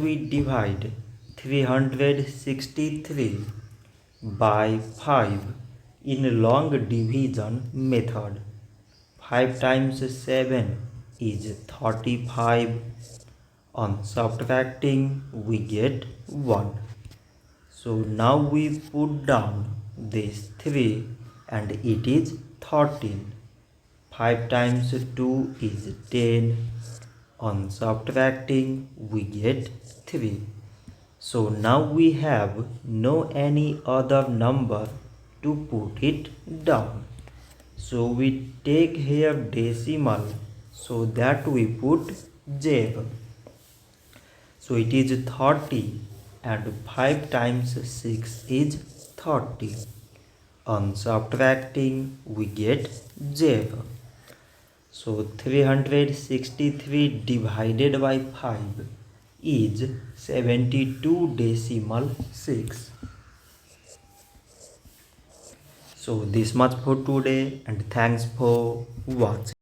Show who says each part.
Speaker 1: We divide 363 by 5 in long division method. 5 times 7 is 35. On subtracting we get 1. So now we put down this 3 and it is 13. 5 times 2 is 10. On subtracting we get 3. So now we have no any other number to put it down. So we take here decimal so that we put 0. So it is 30 and 5 times 6 is 30. On subtracting we get 0. So 363 divided by 5 is 72.6. So this much for today and thanks for watching.